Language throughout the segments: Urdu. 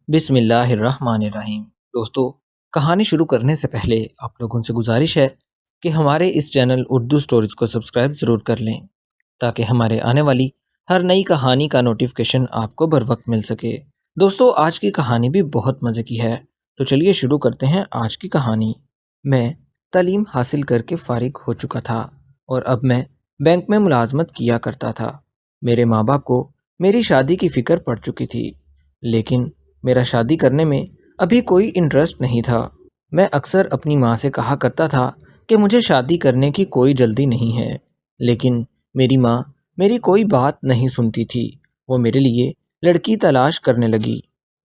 بسم اللہ الرحمن الرحیم۔ دوستو، کہانی شروع کرنے سے پہلے آپ لوگوں سے گزارش ہے کہ ہمارے اس چینل اردو سٹوریز کو سبسکرائب ضرور کر لیں تاکہ ہمارے آنے والی ہر نئی کہانی کا نوٹیفیکیشن آپ کو بر وقت مل سکے۔ دوستو، آج کی کہانی بھی بہت مزے کی ہے، تو چلیے شروع کرتے ہیں آج کی کہانی۔ میں تعلیم حاصل کر کے فارغ ہو چکا تھا اور اب میں بینک میں ملازمت کیا کرتا تھا۔ میرے ماں باپ کو میری شادی کی فکر پڑ چکی تھی، لیکن میرا شادی کرنے میں ابھی کوئی انٹرسٹ نہیں تھا۔ میں اکثر اپنی ماں سے کہا کرتا تھا کہ مجھے شادی کرنے کی کوئی جلدی نہیں ہے، لیکن میری ماں میری کوئی بات نہیں سنتی تھی۔ وہ میرے لیے لڑکی تلاش کرنے لگی۔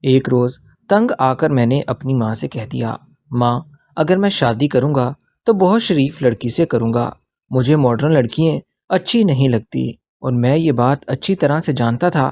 ایک روز تنگ آ کر میں نے اپنی ماں سے کہہ دیا، ماں، اگر میں شادی کروں گا تو بہت شریف لڑکی سے کروں گا۔ مجھے ماڈرن لڑکیاں اچھی نہیں لگتی، اور میں یہ بات اچھی طرح سے جانتا تھا۔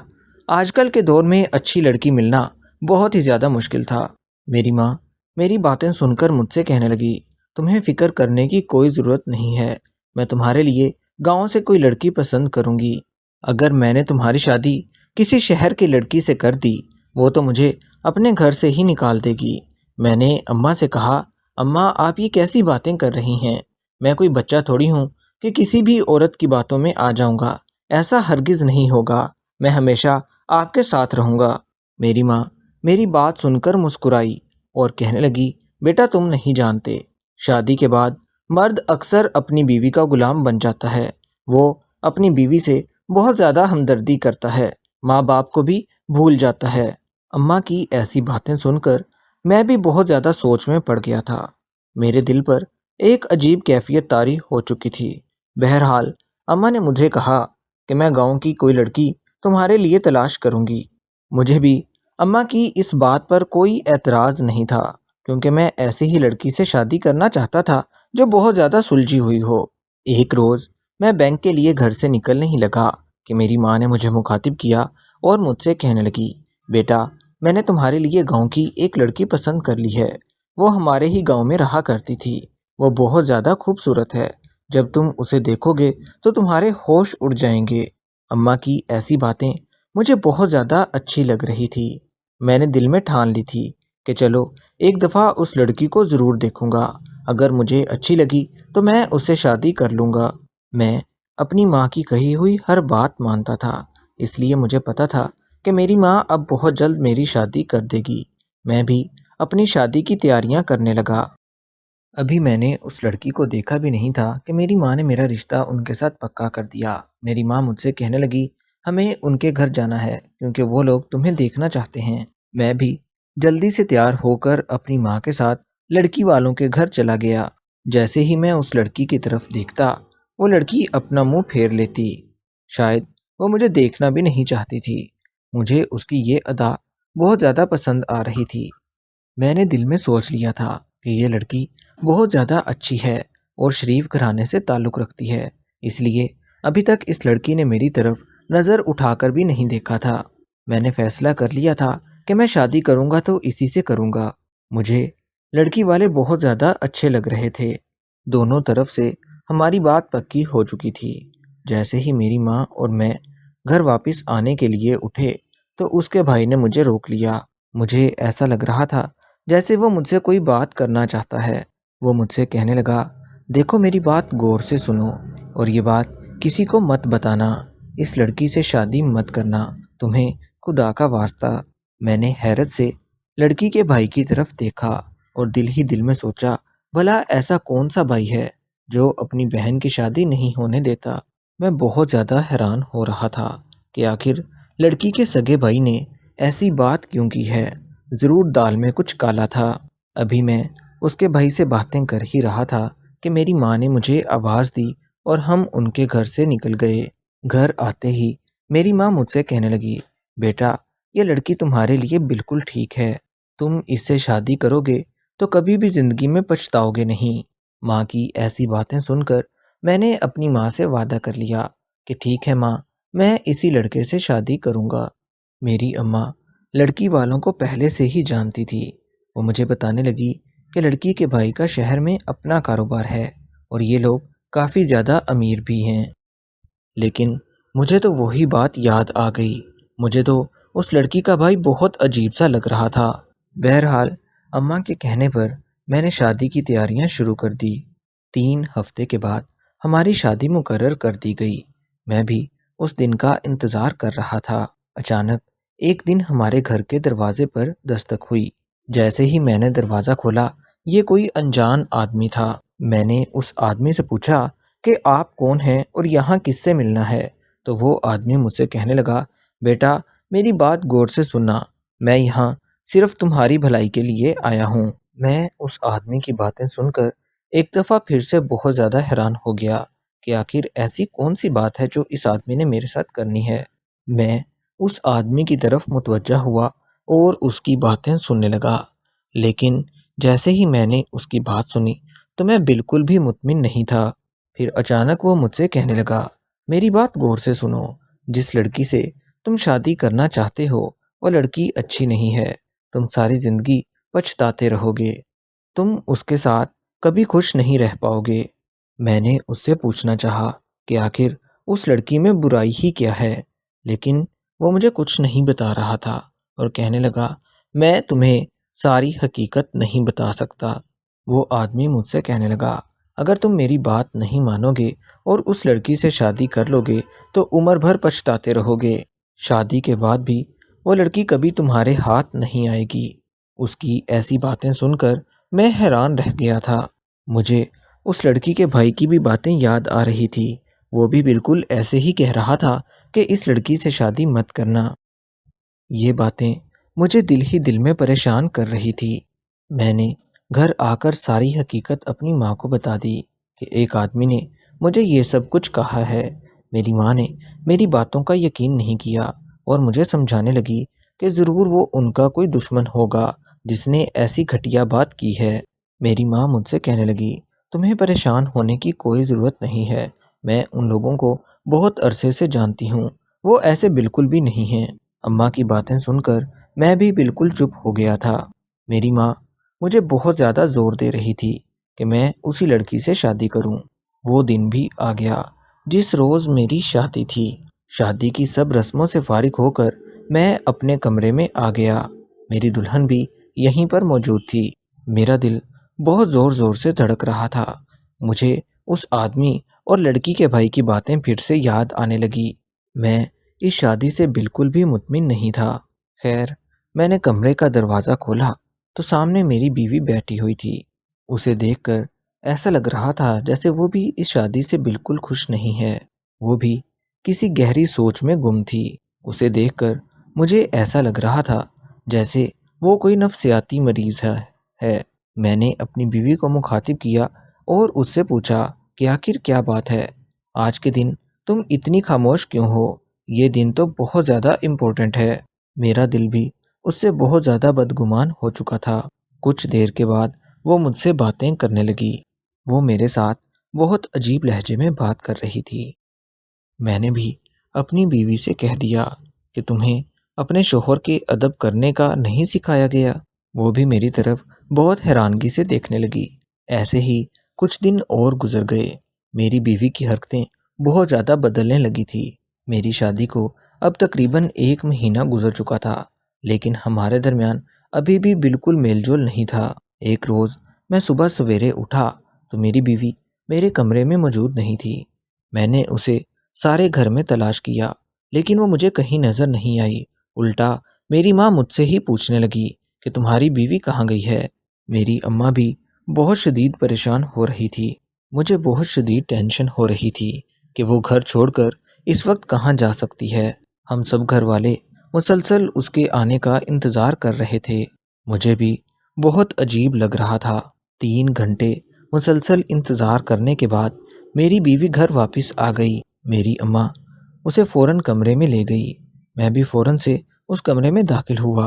آج کل کے دور میں اچھی لڑکی ملنا بہت ہی زیادہ مشکل تھا۔ میری ماں میری باتیں سن کر مجھ سے کہنے لگی، تمہیں فکر کرنے کی کوئی ضرورت نہیں ہے، میں تمہارے لیے گاؤں سے کوئی لڑکی پسند کروں گی۔ اگر میں نے تمہاری شادی کسی شہر کی لڑکی سے کر دی، وہ تو مجھے اپنے گھر سے ہی نکال دے گی۔ میں نے اماں سے کہا، اماں، آپ یہ کیسی باتیں کر رہی ہیں؟ میں کوئی بچہ تھوڑی ہوں کہ کسی بھی عورت کی باتوں میں آ جاؤں گا۔ ایسا ہرگز نہیں ہوگا، میں ہمیشہ آپ کے ساتھ رہوں گا۔ میری ماں میری بات سن کر مسکرائی اور کہنے لگی، بیٹا، تم نہیں جانتے، شادی کے بعد مرد اکثر اپنی بیوی کا غلام بن جاتا ہے۔ وہ اپنی بیوی سے بہت زیادہ ہمدردی کرتا ہے، ماں باپ کو بھی بھول جاتا ہے۔ اماں کی ایسی باتیں سن کر میں بھی بہت زیادہ سوچ میں پڑ گیا تھا۔ میرے دل پر ایک عجیب کیفیت طاری ہو چکی تھی۔ بہرحال اماں نے مجھے کہا کہ میں گاؤں کی کوئی لڑکی تمہارے لیے تلاش کروں گی۔ مجھے بھی اماں کی اس بات پر کوئی اعتراض نہیں تھا، کیونکہ میں ایسی ہی لڑکی سے شادی کرنا چاہتا تھا جو بہت زیادہ سلجھی ہوئی ہو۔ ایک روز میں بینک کے لیے گھر سے نکلنے ہی لگا کہ میری ماں نے مجھے مخاطب کیا اور مجھ سے کہنے لگی، بیٹا، میں نے تمہارے لیے گاؤں کی ایک لڑکی پسند کر لی ہے۔ وہ ہمارے ہی گاؤں میں رہا کرتی تھی۔ وہ بہت زیادہ خوبصورت ہے، جب تم اسے دیکھو گے تو تمہارے ہوش اڑ جائیں گے۔ اماں کی ایسی باتیں مجھے بہت زیادہ اچھی لگ رہی تھی۔ میں نے دل میں ٹھان لی تھی کہ چلو ایک دفعہ اس لڑکی کو ضرور دیکھوں گا، اگر مجھے اچھی لگی تو میں اسے شادی کر لوں گا۔ میں اپنی ماں کی کہی ہوئی ہر بات مانتا تھا، اس لیے مجھے پتا تھا کہ میری ماں اب بہت جلد میری شادی کر دے گی۔ میں بھی اپنی شادی کی تیاریاں کرنے لگا۔ ابھی میں نے اس لڑکی کو دیکھا بھی نہیں تھا کہ میری ماں نے میرا رشتہ ان کے ساتھ پکا کر دیا۔ میری ماں مجھ سے کہنے لگی، ہمیں ان کے گھر جانا ہے کیونکہ وہ لوگ تمہیں دیکھنا چاہتے ہیں۔ میں بھی جلدی سے تیار ہو کر اپنی ماں کے ساتھ لڑکی والوں کے گھر چلا گیا۔ جیسے ہی میں اس لڑکی کی طرف دیکھتا، وہ لڑکی اپنا منہ پھیر لیتی۔ شاید وہ مجھے دیکھنا بھی نہیں چاہتی تھی۔ مجھے اس کی یہ ادا بہت زیادہ پسند آ رہی تھی۔ میں نے دل میں سوچ لیا تھا کہ یہ لڑکی بہت زیادہ اچھی ہے اور شریف گھرانے سے تعلق رکھتی ہے، اس لیے ابھی تک اس لڑکی نے میری طرف نظر اٹھا کر بھی نہیں دیکھا تھا۔ میں نے فیصلہ کر لیا تھا کہ میں شادی کروں گا تو اسی سے کروں گا۔ مجھے لڑکی والے بہت زیادہ اچھے لگ رہے تھے۔ دونوں طرف سے ہماری بات پکی ہو چکی تھی۔ جیسے ہی میری ماں اور میں گھر واپس آنے کے لیے اٹھے تو اس کے بھائی نے مجھے روک لیا۔ مجھے ایسا لگ رہا تھا جیسے وہ مجھ سے کوئی بات کرنا چاہتا ہے۔ وہ مجھ سے کہنے لگا، دیکھو، میری بات غور سے سنو اور یہ بات کسی کو مت بتانا، اس لڑکی سے شادی مت کرنا، تمہیں خدا کا واسطہ۔ میں نے حیرت سے لڑکی کے بھائی کی طرف دیکھا اور دل ہی دل میں سوچا، بھلا ایسا کون سا بھائی ہے جو اپنی بہن کی شادی نہیں ہونے دیتا؟ میں بہت زیادہ حیران ہو رہا تھا کہ آخر لڑکی کے سگے بھائی نے ایسی بات کیوں کی ہے۔ ضرور دال میں کچھ کالا تھا۔ ابھی میں اس کے بھائی سے باتیں کر ہی رہا تھا کہ میری ماں نے مجھے آواز دی اور ہم ان کے گھر سے نکل گئے۔ گھر آتے ہی میری ماں مجھ سے کہنے لگی، بیٹا، یہ لڑکی تمہارے لیے بالکل ٹھیک ہے، تم اس سے شادی کرو گے تو کبھی بھی زندگی میں پچھتاؤ گے نہیں۔ ماں کی ایسی باتیں سن کر میں نے اپنی ماں سے وعدہ کر لیا کہ ٹھیک ہے ماں، میں اسی لڑکے سے شادی کروں گا۔ میری اماں لڑکی والوں کو پہلے سے ہی جانتی تھی۔ وہ مجھے بتانے لگی کہ لڑکی کے بھائی کا شہر میں اپنا کاروبار ہے اور یہ لوگ کافی زیادہ امیر بھی ہیں۔ لیکن مجھے تو وہی بات یاد آ گئی۔ مجھے تو اس لڑکی کا بھائی بہت عجیب سا لگ رہا تھا۔ بہرحال اماں کے کہنے پر میں نے شادی کی تیاریاں شروع کر دی۔ 3 ہفتے کے بعد ہماری شادی مقرر کر دی گئی۔ میں بھی اس دن کا انتظار کر رہا تھا۔ اچانک ایک دن ہمارے گھر کے دروازے پر دستک ہوئی۔ جیسے ہی میں نے دروازہ کھولا، یہ کوئی انجان آدمی تھا۔ میں نے اس آدمی سے پوچھا کہ آپ کون ہیں اور یہاں کس سے ملنا ہے؟ تو وہ آدمی مجھ سے کہنے لگا، بیٹا میری بات غور سے سننا، میں یہاں صرف تمہاری بھلائی کے لیے آیا ہوں۔ میں اس آدمی کی باتیں سن کر ایک دفعہ پھر سے بہت زیادہ حیران ہو گیا کہ آخر ایسی کون سی بات ہے جو اس آدمی نے میرے ساتھ کرنی ہے۔ میں اس آدمی کی طرف متوجہ ہوا اور اس کی باتیں سننے لگا، لیکن جیسے ہی میں نے اس کی بات سنی تو میں بالکل بھی مطمئن نہیں تھا۔ پھر اچانک وہ مجھ سے کہنے لگا، میری بات غور سے سنو، جس لڑکی سے تم شادی کرنا چاہتے ہو وہ لڑکی اچھی نہیں ہے، تم ساری زندگی پچھتاتے رہو گے، تم اس کے ساتھ کبھی خوش نہیں رہ پاؤ گے۔ میں نے اس سے پوچھنا چاہا کہ آخر اس لڑکی میں برائی ہی کیا ہے، لیکن وہ مجھے کچھ نہیں بتا رہا تھا اور کہنے لگا، میں تمہیں ساری حقیقت نہیں بتا سکتا۔ وہ آدمی مجھ سے کہنے لگا، اگر تم میری بات نہیں مانو گے اور اس لڑکی سے شادی کر لو گے تو عمر بھر پچھتاتے رہو گے۔ شادی کے بعد بھی وہ لڑکی کبھی تمہارے ہاتھ نہیں آئے گی۔ اس کی ایسی باتیں سن کر میں حیران رہ گیا تھا۔ مجھے اس لڑکی کے بھائی کی بھی باتیں یاد آ رہی تھی۔ وہ بھی بالکل ایسے ہی کہہ رہا تھا کہ اس لڑکی سے شادی مت کرنا۔ یہ باتیں مجھے دل ہی دل میں پریشان کر رہی تھی۔ میں نے گھر آ کر ساری حقیقت اپنی ماں کو بتا دی کہ ایک آدمی نے مجھے یہ سب کچھ کہا ہے۔ میری ماں نے میری باتوں کا یقین نہیں کیا اور مجھے سمجھانے لگی کہ ضرور وہ ان کا کوئی دشمن ہوگا جس نے ایسی گھٹیا بات کی ہے۔ میری ماں مجھ سے کہنے لگی، تمہیں پریشان ہونے کی کوئی ضرورت نہیں ہے، میں ان لوگوں کو بہت عرصے سے جانتی ہوں، وہ ایسے بالکل بھی نہیں ہیں۔ اماں کی باتیں سن کر میں بھی بالکل چپ ہو گیا تھا۔ میری ماں مجھے بہت زیادہ زور دے رہی تھی کہ میں اسی لڑکی سے شادی کروں۔ وہ دن بھی آ گیا جس روز میری شادی تھی۔ شادی کی سب رسموں سے فارغ ہو کر میں اپنے کمرے میں آ گیا۔ میری دلہن بھی یہیں پر موجود تھی۔ میرا دل بہت زور زور سے دھڑک رہا تھا۔ مجھے اس آدمی اور لڑکی کے بھائی کی باتیں پھر سے یاد آنے لگی۔ میں اس شادی سے بالکل بھی مطمئن نہیں تھا۔ خیر، میں نے کمرے کا دروازہ کھولا تو سامنے میری بیوی بیٹھی ہوئی تھی۔ اسے دیکھ کر ایسا لگ رہا تھا جیسے وہ بھی اس شادی سے بالکل خوش نہیں ہے۔ وہ بھی کسی گہری سوچ میں گم تھی۔ اسے دیکھ کر مجھے ایسا لگ رہا تھا جیسے وہ کوئی نفسیاتی مریض ہے۔ میں نے اپنی بیوی کو مخاطب کیا اور اس سے پوچھا کہ آخر کیا بات ہے؟ آج کے دن تم اتنی خاموش کیوں ہو؟ یہ دن تو بہت زیادہ امپورٹنٹ ہے۔ میرا دل بھی اس سے بہت زیادہ بدگمان ہو چکا تھا۔ کچھ دیر کے بعد وہ مجھ سے باتیں کرنے لگی۔ وہ میرے ساتھ بہت عجیب لہجے میں بات کر رہی تھی۔ میں نے بھی اپنی بیوی سے کہہ دیا کہ تمہیں اپنے شوہر کے ادب کرنے کا نہیں سکھایا گیا؟ وہ بھی میری طرف بہت حیرانگی سے دیکھنے لگی۔ ایسے ہی کچھ دن اور گزر گئے۔ میری بیوی کی حرکتیں بہت زیادہ بدلنے لگی تھی۔ میری شادی کو اب تقریباً 1 مہینہ گزر چکا تھا، لیکن ہمارے درمیان ابھی بھی بالکل میل جول نہیں تھا۔ ایک روز میں صبح سویرے اٹھا تو میری بیوی میرے کمرے میں موجود نہیں تھی۔ میں نے اسے سارے گھر میں تلاش کیا، لیکن وہ مجھے کہیں نظر نہیں آئی۔ الٹا میری ماں مجھ سے ہی پوچھنے لگی کہ تمہاری بیوی کہاں گئی ہے؟ میری اماں بھی بہت شدید پریشان ہو رہی تھی۔ مجھے بہت شدید ٹینشن ہو رہی تھی کہ وہ گھر چھوڑ کر اس وقت کہاں جا سکتی ہے۔ ہم سب گھر والے مسلسل اس کے آنے کا انتظار کر رہے تھے۔ مجھے بھی بہت عجیب لگ رہا تھا۔ 3 گھنٹے مسلسل انتظار کرنے کے بعد میری بیوی گھر واپس آ گئی۔ میری اماں اسے فوراً کمرے میں لے گئی۔ میں بھی فوراً سے اس کمرے میں داخل ہوا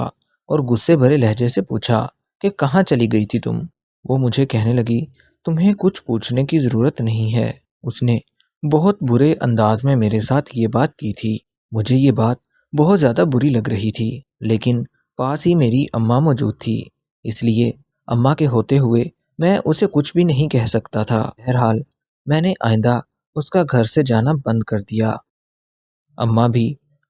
اور غصے بھرے لہجے سے پوچھا کہ کہاں چلی گئی تھی تم؟ وہ مجھے کہنے لگی، تمہیں کچھ پوچھنے کی ضرورت نہیں ہے۔ اس نے بہت برے انداز میں میرے ساتھ یہ بات کی تھی۔ مجھے یہ بات بہت زیادہ بری لگ رہی تھی، لیکن پاس ہی میری اماں موجود تھی، اس لیے اماں کے ہوتے ہوئے میں اسے کچھ بھی نہیں کہہ سکتا تھا۔ بہرحال میں نے آئندہ اس کا گھر سے جانا بند کر دیا۔ اماں بھی